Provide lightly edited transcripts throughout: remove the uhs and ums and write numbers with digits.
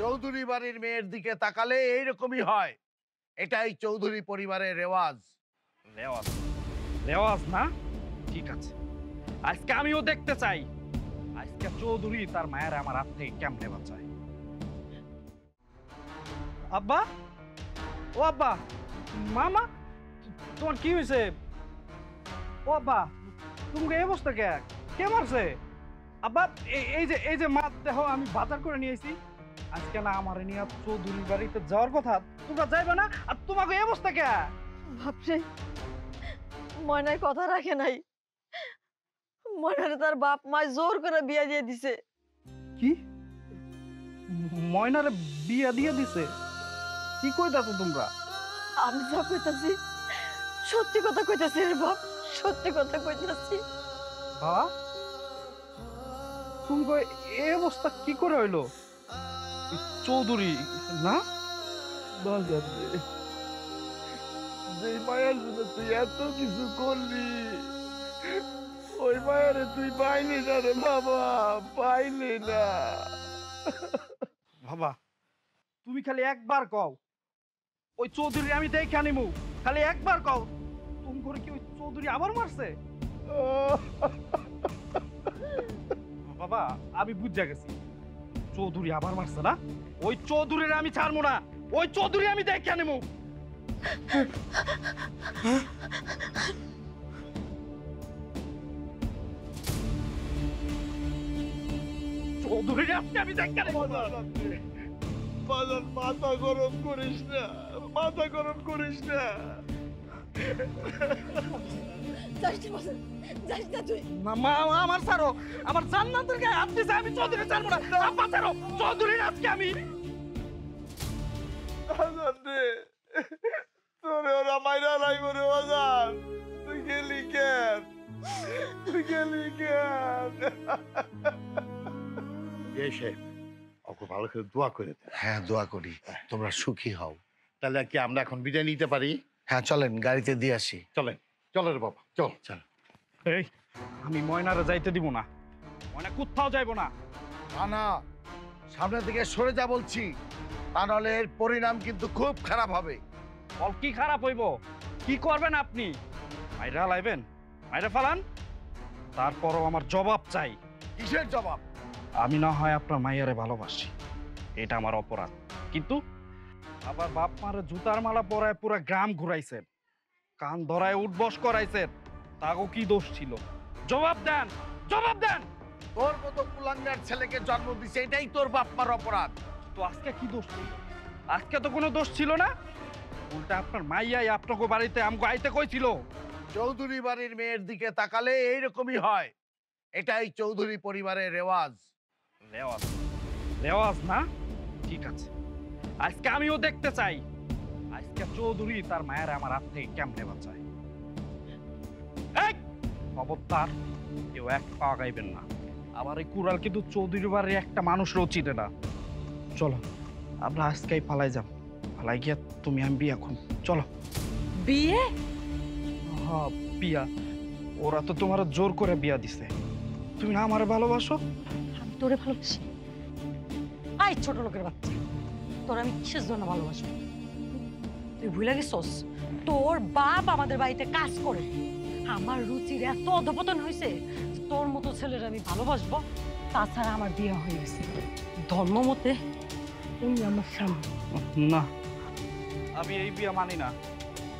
চৌধুরী বাড়ির মেয়ের দিকে তাকালে এইরকমই হয়। এটাই চৌধুরী পরিবারের রেওয়াজ। রেওয়াজ? রেওয়াজ না? ঠিক আছে, আজকে আমিও দেখতে চাই আজকে চৌধুরী তার মায়ের আমার হাত থেকে কেমনে বাঁচায়। আব্বা, ও আব্বা, মামা, তোমার কি হয়েছে? ও আব্বা, তুমি এই অবস্থা কে? কে মারছে? আব্বা, এই যে মা, দেখো আমি বাজার করে নিয়ে এসেছি। আজকে না আমার নিয়ে চৌধুরীর বাড়িতে যাওয়ার কথা, তোমরা যাইবে না? আর তোমাকে এই অবস্থা কে? বাপরে, ময়নার কথা রাখে নাই। ময়নারে তার বাপ মায় জোর করে বিয়া দিয়ে দিছে। কি? ময়নারে বিয়া দিয়ে দিছে? কি কইতাছো তোমরা? আমি যা কইতাছি সত্যি কথা কইতাছি রে বাপ, সত্যি কথা কইতাছি। বাবা, তুমি কই এই অবস্থা কি করে হইলো? চৌধুরী না? বাজার রে, যে মায়ের জন্য তুই এত কিছু করলি, ওই মায়েরে তুই পাইলি না রে বাবা, পাইলি না। বাবা, তুমি খালি একবার কও ওই চৌধুরী আমি দেখে আনিমু, খালি একবার কও। তুমি করে কি ওই চৌধুরী আবার মারছে? বাবা, আমি বুঝা গেছি চৌধুরী আবার মারছে না। ওই চৌধুরীর আমি ছাড়বো না, ওই চৌধুরী আমি দেখে আনিমু। চৌধুরীর আজকে আমি দেখে আনিমু। বাজার, মাথা গরম করিস না, মাথা গরম করিস না। যাস না বাজার, যাস না তুই। মা, আমার ছাড়ো, আমার জান্নাতের গায়ে হাত দিছে, আমি চৌধুরী ছাড়বো না। আব্বা ছাড়ো, চৌধুরীর আজকে আমি। বাজার রে, তোরে ওরা মাইরা লাইব রে বাজার। তুই গেলি কেন? তুই গেলি কেন? এসে ওকে ভালো করে দোয়া করে দেন। হ্যাঁ, দোয়া করি তোমরা সুখী হও। তাহলে কি আমরা এখন বিদায় নিতে পারি? হ্যাঁ, চলেন গাড়িতে দিয়ে আসি। চলেন, চলো রে বাবা, চল। চল। এই, আমি ময়নারে যাইতে দিব না। ময়না কোথাও যাইবো না। না না, সামনে থেকে সরে যা বলছি, তা নাহলে এর পরিণাম কিন্তু খুব খারাপ হবে। ফল কি খারাপ হইব? কি করবেন আপনি? মাইরা লাইবেন, মাইরা ফালান, তারপরও আমার জবাব চাই। কিসের জবাব? আমি না হয় আপনার মাইয়ারে ভালোবাসি, এটা আমার অপরাধ, কিন্তু আবার বাপ মারে জুতার মালা পরায় পুরো গ্রাম ঘুরাইছেন, কান ধরায় উঠবস করাইছেন, তাগো কি দোষ ছিল? জবাব দেন, জবাব দেন। তোর মতো কুলাঙ্গার ছেলেকে জন্ম দিছে, এটাই তোর বাপ মার অপরাধ। তো আজকে কি দোষ ছিল? আজকে তো কোনো দোষ ছিল না। উল্টা আপনার মাইয়াই আপনাকে বাড়িতে আমগো আইতে কইছিল। চৌধুরী বাড়ির মেয়ের দিকে তাকালে এইরকমই হয়। এটাই চৌধুরী পরিবারের রেওয়াজ। রেওয়াজ? রেওয়াজ না? ঠিক আছে, আজকে আমিও দেখতে চাই আজকে চৌধুরী তার মায়ের আমার হাত থেকে কেমনে বাঁচায়। এই খবরদার, কেউ এক পা গাইবেন না। আবার এই কুড়াল কিন্তু চৌধুরী বাড়ির একটা মানুষও চিনে না। চলো আমরা আজকেই পালাই যাব, পালাই গিয়া তুমি আমি বিয়া খুন। চলো। বিয়ে? হ্যাঁ, বিয়া। ওরা তো তোমার জোর করে বিয়া দিছে। তুমি না আমারে ভালোবাসো? আমি তোরে ভালোবাসি? আই ছোট লোকের বাচ্চা, তোর আমি কিসের জন্য ভালোবাসবো? তুই ভুলে গেছস তোর বাপ আমাদের বাড়িতে কাজ করে। আমার রুচির এত অধপতন হয়েছে যে তোর মতো ছেলের আমি ভালোবাসবো। তাছাড়া আমার বিয়ে হয়ে গেছে ধর্ম মতে, তুমি আমার স্বামী। না, আমি এই বিয়া মানি না,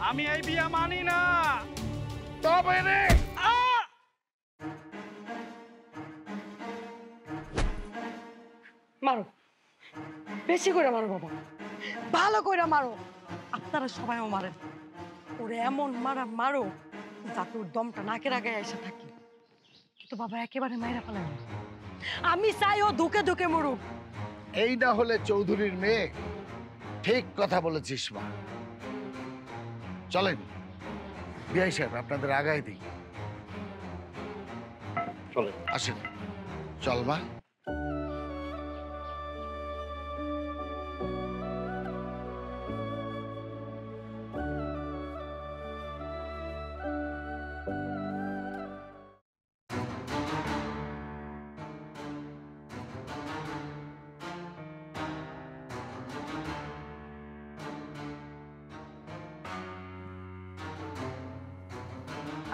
আমি এই বিয়া মানি না। তবে রে, মারো, বেশি করে মারো বাবা, ভালো করে মারো। আপনারা সবাইও মারেন, ওরে এমন মারা মারো যাতে ওর দমটা নাকের আগে এসে থাকে। কিন্তু বাবা একেবারে মাইরা ফেলেন, আমি চাই ও ধুকে ধুকে মরুক। এই না হলে চৌধুরীর মেয়ে। ঠিক কথা বলেছিস মা। চলেন বিআই সাহেব, আপনাদের আগায় দিই। চলেন। আসেন, চল মা।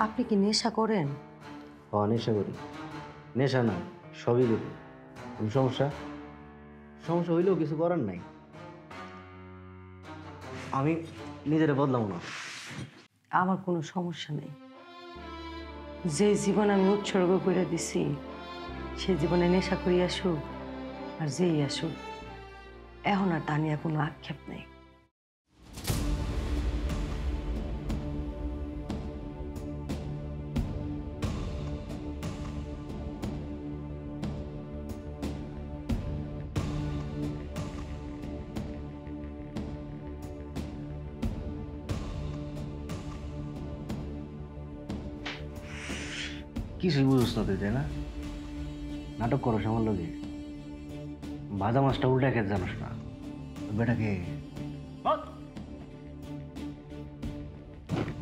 আপনি কি নেশা করেন? নেশা করি, নেশা না সবই করি। কোনো সমস্যা? সমস্যা হইলেও কিছু করার নাই, আমি নিজেরা বদলাম না। আমার কোনো সমস্যা নেই। যে জীবন আমি উৎসর্গ করে দিছি সে জীবনে নেশা করি আসুক আর যেই আসুক, এখন আর তা নিয়ে কোনো আক্ষেপ নেই। কিছুই বুঝোস না তুই, তাই না? নাটক করো আমার লগে। ভাজা মাছটা উল্টা খেতে জানোস না। বেটাকে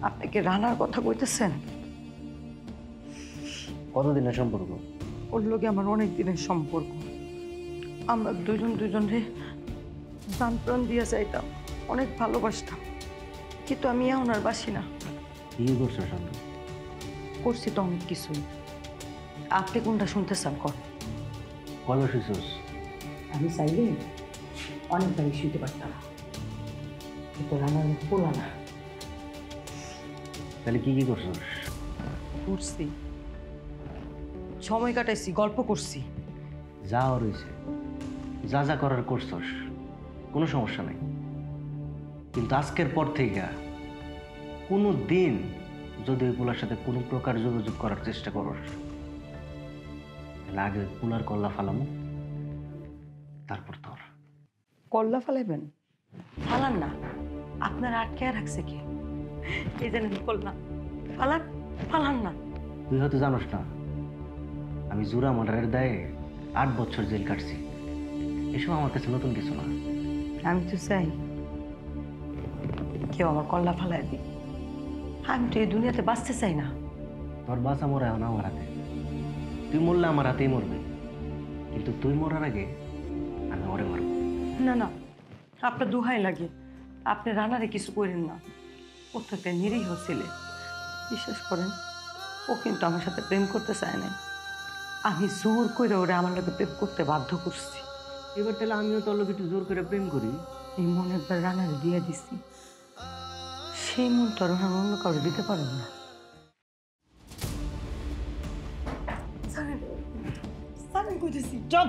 আপনি কি রানার কথা কইতেছেন? কতদিনের সম্পর্ক? ওর লগে আমার অনেক দিনের সম্পর্ক। আমরা দুজনরে প্রাণ প্রাণ দিয়ে যাইতাম, অনেক ভালোবাসতাম, কিন্তু আমি এখন আর বাসি না। কি করছো সন্ধ্যা? করছি তো অনেক কিছুই। আপনি কোনটা শুনতে চান কর। কবে শুইছস? আমি চাইলে অনেকবারই শুইতে পারতাম, কিন্তু রানার মুখ বলা না। তাহলে কি করছস? করছি, সময় কাটাইছি, গল্প করছি। যা রয়েছে যা যা করার করছস, কোনো সমস্যা নাই। কিন্তু আজকের পর থেকে কোনো দিন যদি ওই পোলার সাথে কোনো প্রকার যোগাযোগ করার চেষ্টা করস, তাহলে আগে পোলার কল্লা ফালামো, তারপর তোর। কল্লা ফালাইবেন? ফালান না, আপনার আটকে রাখছে কে? এই জানেন কল্লা ফালান, ফালান না। তুই হয়তো জানোস না, আমি জুরা মার্ডারের দায়ে 8 বছর জেল কাটছি। এসব আমার কাছে নতুন কিছু না। আমি তো চাই কেউ আমার কল্লা ফালাই দিই। আমি তো এই দুনিয়াতে বাঁচতে চাই না। তোর বাঁচা মরা এখন আমার হাতে। তুই মরলে আমার হাতেই মরবে, কিন্তু তুই মরার আগে আমি ওরে মারব। না না, আপনার দোহাই লাগে, আপনি রানারে কিছু করেন না। ও তো একটা নিরীহ ছেলে, বিশ্বাস করেন। ও কিন্তু আমার সাথে প্রেম করতে চায় না। আমি জোর করে ওরে আমার লোকে প্রেম করতে বাধ্য করছি। এবার তাহলে আমিও তোর লোক একটু জোর করে প্রেম করি। এই মন একবার রানারে দিয়ে দিছি, সেই মন তো আর অন্য কাউকে দিতে পারব না। চল।